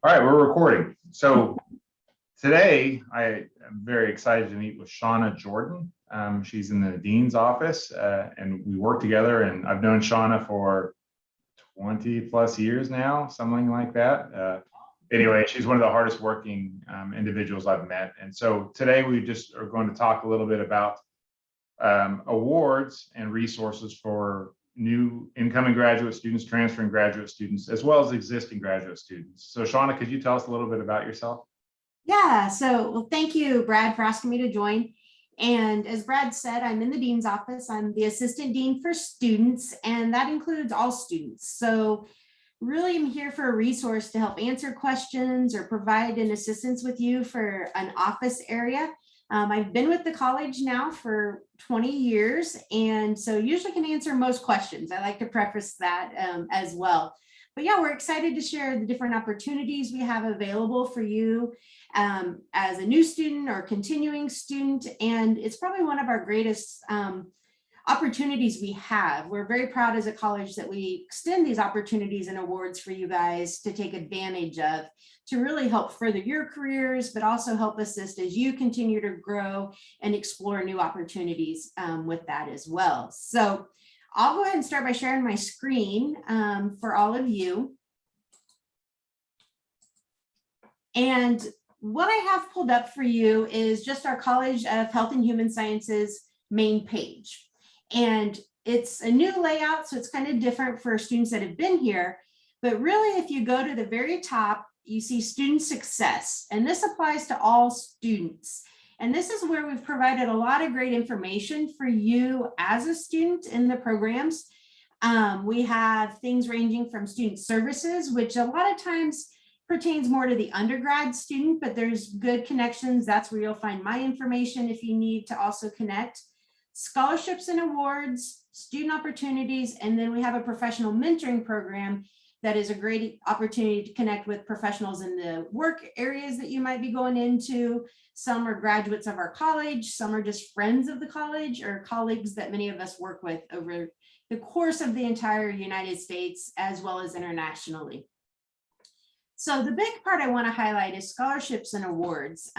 All right, we're recording. So today I am very excited to meet with Shauna Jordan. She's in the dean's office and we work together, and I've known Shauna for 20 plus years now, something like that. Anyway, she's one of the hardest working individuals I've met. And so today we just are going to talk a little bit about awards and resources for new incoming graduate students, transferring graduate students, as well as existing graduate students. So Shauna, could you tell us a little bit about yourself? Yeah, well, thank you, Brad, for asking me to join. And as Brad said, I'm in the dean's office. I'm the assistant dean for students, and that includes all students. So really, I'm here for a resource to help answer questions or provide an assistance with you for an office area. I've been with the college now for 20 years, and so usually can answer most questions. I like to preface that as well. But yeah, we're excited to share the different opportunities we have available for you as a new student or continuing student. And it's probably one of our greatest opportunities we have. We're very proud as a college that we extend these opportunities and awards for you guys to take advantage of, to really help further your careers, but also help assist as you continue to grow and explore new opportunities with that as well. So I'll go ahead and start by sharing my screen for all of you. And what I have pulled up for you is just our College of Health and Human Sciences main page. And it's a new layout, so it's kind of different for students that have been here. But really, if you go to the very top, you see student success, and this applies to all students. And this is where we've provided a lot of great information for you as a student in the programs. We have things ranging from student services, which a lot of times pertains more to the undergrad student, but there's good connections. That's where you'll find my information if you need to also connect. Scholarships and awards, student opportunities, and then we have a professional mentoring program that is a great opportunity to connect with professionals in the work areas that you might be going into. Some are graduates of our college, some are just friends of the college or colleagues that many of us work with over the course of the entire United States as well as internationally. So the big part I want to highlight is scholarships and awards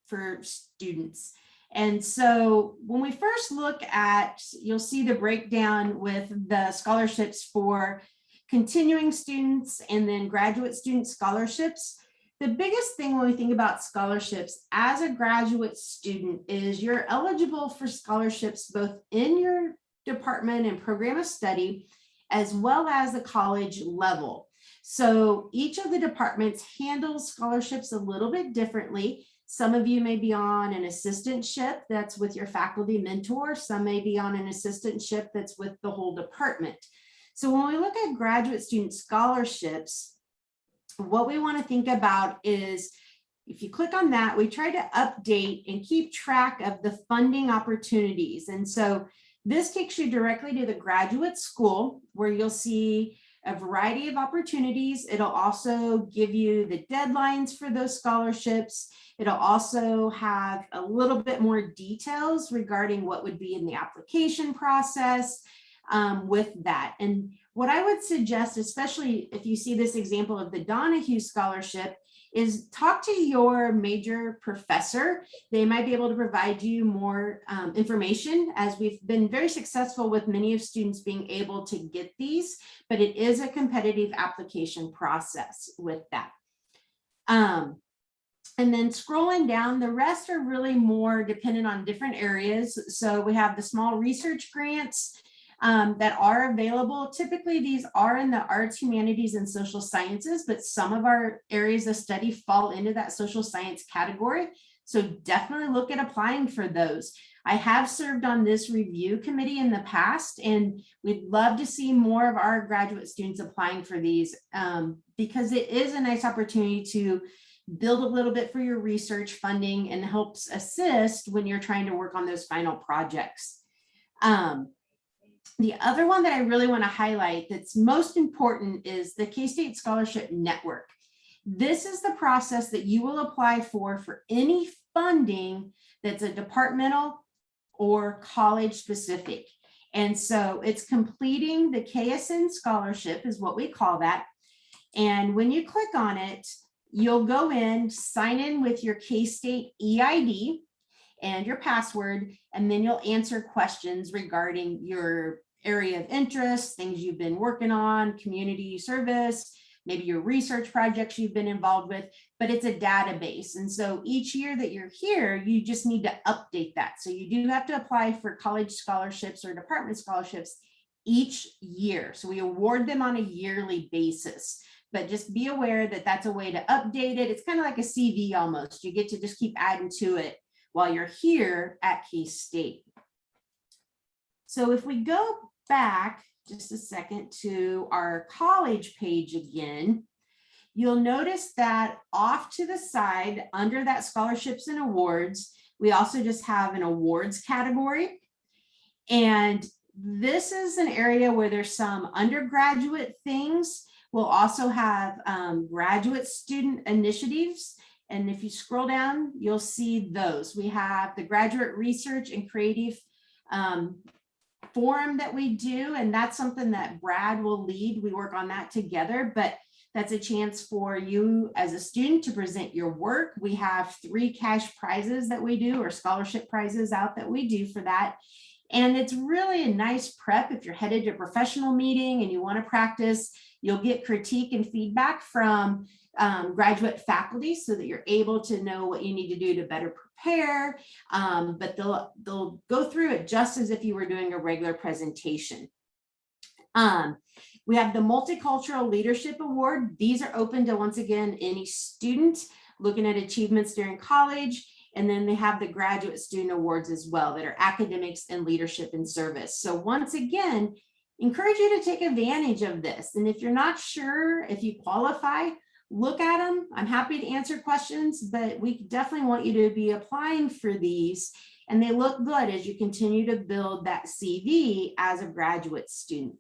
for students. And so when we first look at, you'll see the breakdown with the scholarships for continuing students and then graduate student scholarships. The biggest thing when we think about scholarships as a graduate student is you're eligible for scholarships both in your department and program of study, as well as the college level. So each of the departments handles scholarships a little bit differently. Some of you may be on an assistantship that's with your faculty mentor. Some may be on an assistantship that's with the whole department. So when we look at graduate student scholarships, what we want to think about is, if you click on that, we try to update and keep track of the funding opportunities. And so this takes you directly to the graduate school, where you'll see a variety of opportunities. It'll also give you the deadlines for those scholarships. It'll also have a little bit more details regarding what would be in the application process with that. And what I would suggest, especially if you see this example of the Donahue Scholarship, is talk to your major professor. They might be able to provide you more information, as we've been very successful with many of students being able to get these, but it is a competitive application process with that. And then scrolling down, the rest are really more dependent on different areas. So we have the small research grants that are available. Typically, these are in the arts, humanities, and social sciences, but some of our areas of study fall into that social science category. So definitely look at applying for those. I have served on this review committee in the past, and we'd love to see more of our graduate students applying for these because it is a nice opportunity to build a little bit for your research funding and helps assist when you're trying to work on those final projects. The other one that I really want to highlight that's most important is the K-State Scholarship Network. This is the process that you will apply for any funding that's a departmental or college specific. And so it's completing the KSN Scholarship is what we call that. And when you click on it, you'll go in, sign in with your K-State EID and your password, and then you'll answer questions regarding your area of interest, things you've been working on, community service, maybe your research projects you've been involved with, but it's a database. And so each year that you're here, you just need to update that. So you do have to apply for college scholarships or department scholarships each year. So we award them on a yearly basis, but just be aware that that's a way to update it. It's kind of like a CV almost. You get to just keep adding to it while you're here at K-State. So if we go back just a second to our college page again, you'll notice that off to the side under that scholarships and awards, we also just have an awards category. And this is an area where there's some undergraduate things. We'll also have graduate student initiatives. And if you scroll down, you'll see those. We have the graduate research and creative forum that we do, and that's something that Brad will lead. We work on that together, but that's a chance for you as a student to present your work. We have 3 cash prizes that we do, or scholarship prizes out that we do for that. And it's really a nice prep if you're headed to a professional meeting and you want to practice. You'll get critique and feedback from graduate faculty so that you're able to know what you need to do to better prepare, but they'll go through it just as if you were doing a regular presentation. We have the Multicultural Leadership Award. These are open to, once again, any student looking at achievements during college. And then they have the Graduate Student Awards as well that are academics and leadership and service. So once again, encourage you to take advantage of this. And if you're not sure if you qualify, look at them. I'm happy to answer questions, but we definitely want you to be applying for these. And they look good as you continue to build that CV as a graduate student.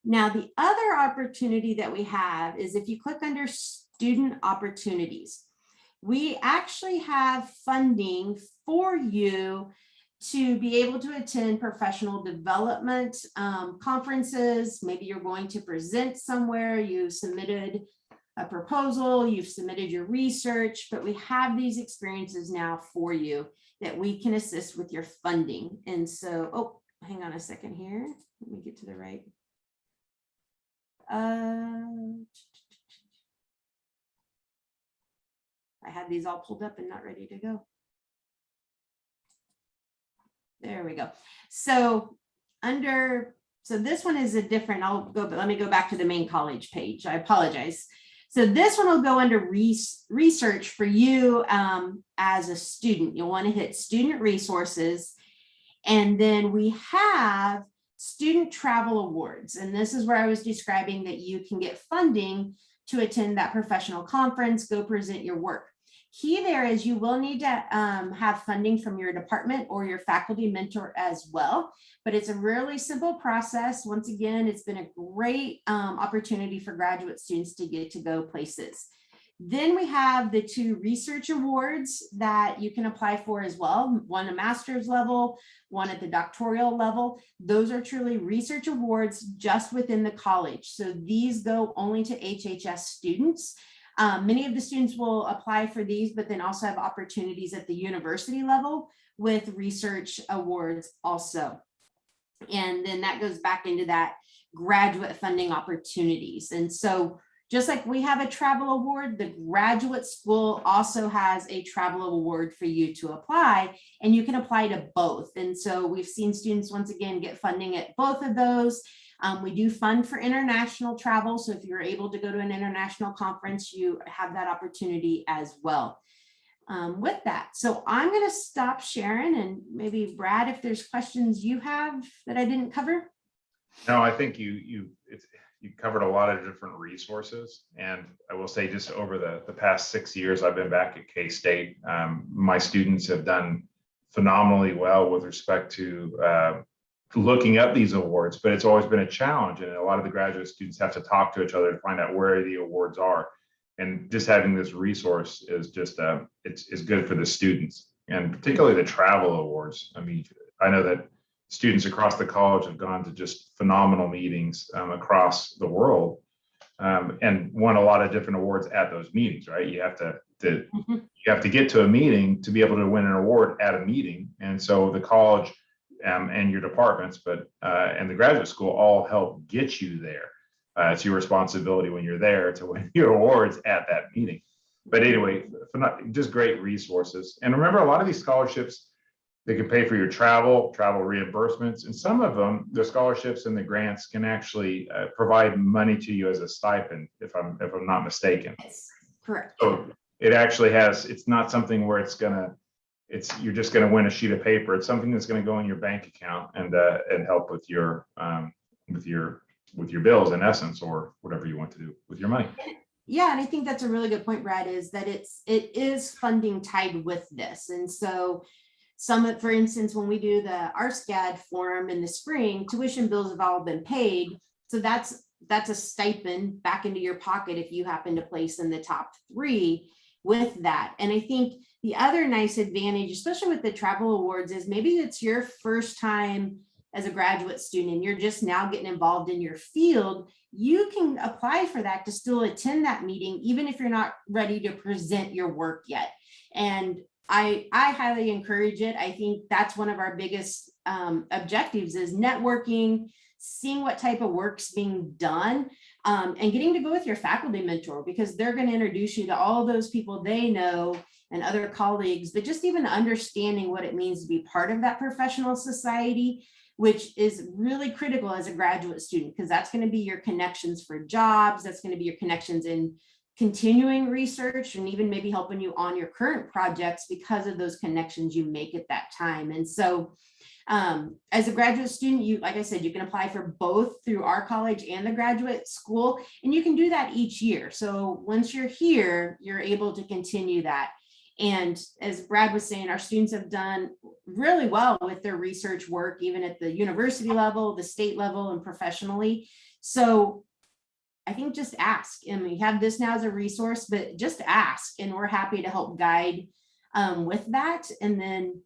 Now, the other opportunity that we have is if you click under student opportunities, we actually have funding for you to be able to attend professional development conferences. Maybe you're going to present somewhere, you submitted a proposal, you've submitted your research, but we have these experiences now for you that we can assist with your funding. And so, oh, hang on a second here. Let me get to the right. I had these all pulled up and not ready to go. There we go. So this one is a different, but let me go back to the main college page. I apologize. So this one will go under research for you as a student. You'll want to hit student resources. And then we have student travel awards. And this is where I was describing that you can get funding to attend that professional conference, go present your work. Key there is you will need to have funding from your department or your faculty mentor as well, but it's a really simple process. Once again, it's been a great opportunity for graduate students to get to go places. Then we have the 2 research awards that you can apply for as well, one at master's level, one at the doctoral level. Those are truly research awards just within the college. So these go only to HHS students. Many of the students will apply for these, but then also have opportunities at the university level with research awards also. And then that goes back into that graduate funding opportunities. And so just like we have a travel award, the graduate school also has a travel award for you to apply, and you can apply to both. And so we've seen students once again get funding at both of those. We do fund for international travel. So if you're able to go to an international conference, you have that opportunity as well. With that, so I'm going to stop sharing, and maybe Brad, if there's questions you have that I didn't cover. No, I think you covered a lot of different resources. And I will say, just over the past 6 years I've been back at K-State, my students have done phenomenally well with respect to looking up these awards, but it's always been a challenge. And a lot of the graduate students have to talk to each other to find out where the awards are. And just having this resource is just, it's good for the students, and particularly the travel awards. I mean, I know that students across the college have gone to just phenomenal meetings across the world and won a lot of different awards at those meetings, right? You have to Mhm. you have to get to a meeting to be able to win an award at a meeting. And so the college and your departments, and the graduate school all help get you there. It's your responsibility when you're there to win your awards at that meeting. But anyway, just great resources. And remember, a lot of these scholarships, they can pay for your travel reimbursements, and some of them, the scholarships and the grants can actually provide money to you as a stipend, if I'm not mistaken. Yes, correct. So it actually has, it's not something where you're just gonna win a sheet of paper. It's something that's gonna go in your bank account and help with your bills, in essence, or whatever you want to do with your money. Yeah, and I think that's a really good point, Brad, is that it is funding tied with this. And so for instance, when we do the RSCAD form in the spring, tuition bills have all been paid. So that's a stipend back into your pocket if you happen to place in the top 3 with that. And I think the other nice advantage, especially with the travel awards, is maybe it's your first time as a graduate student and you're just now getting involved in your field. You can apply for that to still attend that meeting, even if you're not ready to present your work yet. And I highly encourage it. I think that's one of our biggest objectives, is networking, seeing what type of work's being done, and getting to go with your faculty mentor, because they're going to introduce you to all those people they know and other colleagues, but just even understanding what it means to be part of that professional society, which is really critical as a graduate student, because that's going to be your connections for jobs. That's going to be your connections in continuing research, and even maybe helping you on your current projects because of those connections you make at that time. And so as a graduate student, like I said, you can apply for both through our college and the graduate school, and you can do that each year. So once you're here, you're able to continue that. And as Brad was saying, our students have done really well with their research work, even at the university level, the state level, and professionally. So I think just ask, and we have this now as a resource, but just ask, and we're happy to help guide with that. And then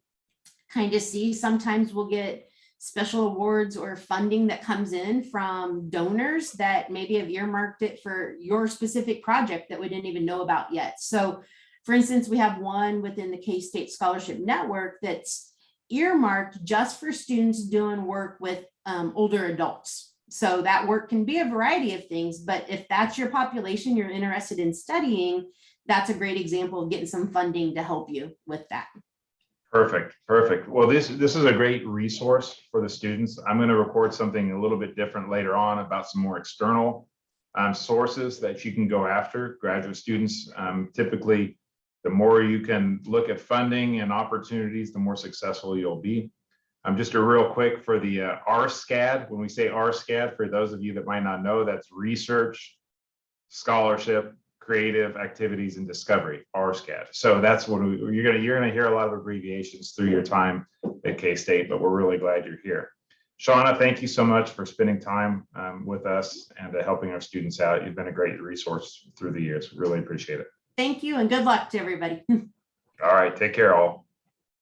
kind of see, sometimes we'll get special awards or funding that comes in from donors that maybe have earmarked it for your specific project that we didn't even know about yet. So for instance, we have one within the K-State Scholarship Network that's earmarked just for students doing work with older adults. So that work can be a variety of things, but if that's your population you're interested in studying, that's a great example of getting some funding to help you with that. Perfect. Well, this is a great resource for the students. I'm going to record something a little bit different later on about some more external sources that you can go after. Graduate students, typically, the more you can look at funding and opportunities, the more successful you'll be. Just a real quick for the RSCAD. When we say RSCAD, for those of you that might not know, that's research, scholarship, creative activities, and discovery, RSCAD. So that's what you're gonna hear a lot of abbreviations through your time at K-State, but we're really glad you're here. Shauna, thank you so much for spending time with us and helping our students out. You've been a great resource through the years. Really appreciate it. Thank you, and good luck to everybody. All right, take care all.